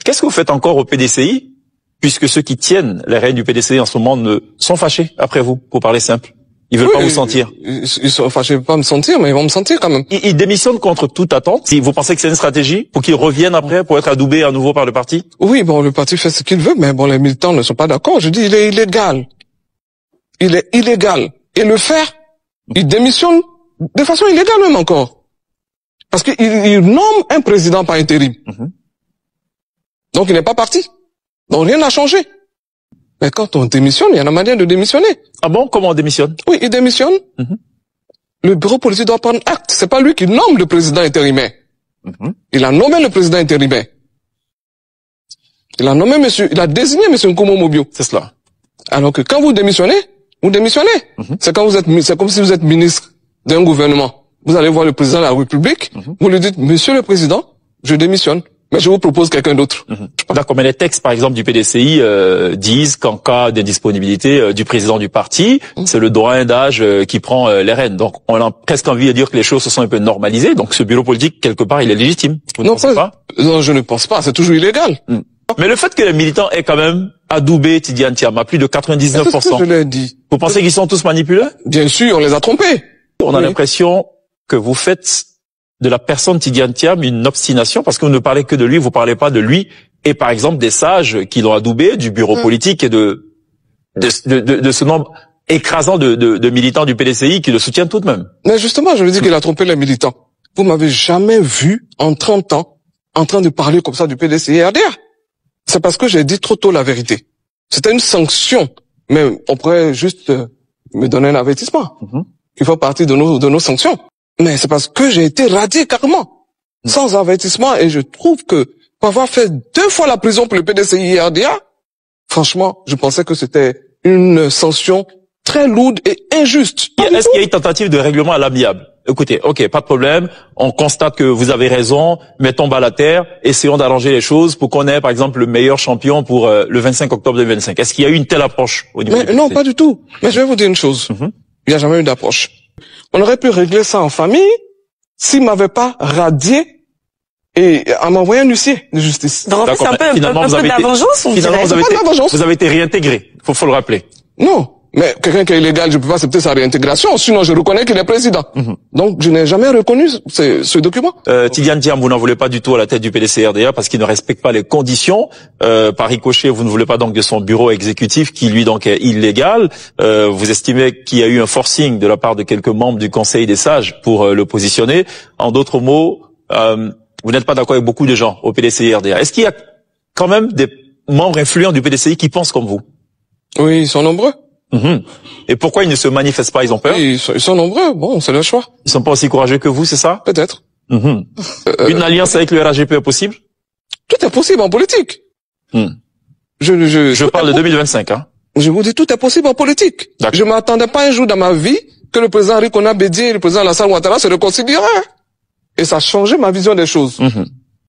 Qu'est-ce que vous faites encore au PDCI, puisque ceux qui tiennent les rênes du PDCI en ce moment sont fâchés après vous, pour parler simple? Ils veulent pas vous sentir. Ils sont fâchés pas me sentir, mais ils vont me sentir quand même. Ils démissionnent contre toute attente. Si vous pensez que c'est une stratégie pour qu'ils reviennent après, pour être adoubés à nouveau par le parti? Oui, bon, le parti fait ce qu'il veut, mais bon, les militants ne sont pas d'accord. Je dis, il est illégal. Il est illégal. Et le faire, il démissionne de façon illégale même encore. Parce qu'il nomme un président par intérim. Donc il n'est pas parti. Donc rien n'a changé. Mais quand on démissionne, il y a une manière de démissionner. Ah bon? Comment on démissionne? Oui, il démissionne. Le bureau politique doit prendre acte. C'est pas lui qui nomme le président intérimaire. Il a nommé le président intérimaire. Il a désigné monsieur Nkomo Mobio. C'est cela. Alors que quand vous démissionnez, c'est c'est comme si vous êtes ministre d'un gouvernement. Vous allez voir le président de la République, vous lui dites, monsieur le président, je démissionne, mais je vous propose quelqu'un d'autre. D'accord, mais les textes, par exemple, du PDCI disent qu'en cas d'indisponibilité du président du parti, c'est le doyen d'âge qui prend les rênes. Donc, on a presque envie de dire que les choses se sont un peu normalisées. Donc, ce bureau politique, quelque part, il est légitime. Vous ne pensez pas? Non, je ne pense pas. C'est toujours illégal. Mais le fait que les militants aient quand même adoubé Tidiane Thiam à plus de 99%. C'est ce que je l'ai dit. Vous pensez qu'ils sont tous manipulés? Bien sûr, on les a trompés. On a l'impression que vous faites de la personne Tidiane Thiam une obstination parce que vous ne parlez que de lui, vous parlez pas de lui et par exemple des sages qui l'ont adoubé, du bureau politique et de ce nombre écrasant de militants du PDCI qui le soutiennent tout de même. Mais justement, je lui dis qu'il a trompé les militants. Vous m'avez jamais vu en 30 ans en train de parler comme ça du PDCI et RDA. C'est parce que j'ai dit trop tôt la vérité. C'était une sanction, mais on pourrait juste me donner un avertissement. Il faut partir de nos sanctions. Mais c'est parce que j'ai été radié carrément, sans avertissement, et je trouve que pour avoir fait 2 fois la prison pour le PDCI et RDA, franchement, je pensais que c'était une sanction très lourde et injuste. Est-ce qu'il y a une tentative de règlement à l'amiable? Écoutez, ok, pas de problème, on constate que vous avez raison, mettons bas la terre, essayons d'arranger les choses pour qu'on ait, par exemple, le meilleur champion pour le 25 octobre 2025. Est-ce qu'il y a eu une telle approche au niveau Mais non, pas du tout. Mais je vais vous dire une chose. Il n'y a jamais eu d'approche. On aurait pu régler ça en famille s'il m'avait pas radié et à m'envoyer un huissier de justice. Donc, c'est un peu de la vengeance, ou finalement, vous avez été réintégré. Faut le rappeler. Non. Mais quelqu'un qui est illégal, je peux pas accepter sa réintégration, sinon je reconnais qu'il est président. Donc je n'ai jamais reconnu ce document. Tidiane Thiam, vous n'en voulez pas du tout à la tête du PDC-RDA parce qu'il ne respecte pas les conditions. Par ricochet, vous ne voulez pas donc de son bureau exécutif qui lui donc est illégal. Vous estimez qu'il y a eu un forcing de la part de quelques membres du Conseil des sages pour le positionner. En d'autres mots, vous n'êtes pas d'accord avec beaucoup de gens au PDC-RDA. Est-ce qu'il y a quand même des membres influents du PDCI qui pensent comme vous? Oui, ils sont nombreux. Et pourquoi ils ne se manifestent pas? Ils ont peur? Ils sont nombreux. Bon, c'est leur choix. Ils sont pas aussi courageux que vous, c'est ça? Peut-être. Une alliance avec le RHGP est possible? Tout est possible en politique. Je parle de 2025, hein? Je vous dis, tout est possible en politique. Je m'attendais pas un jour dans ma vie que le président Rikona Bédié et le président Alassane Ouattara se réconcilieraient. Et ça a changé ma vision des choses.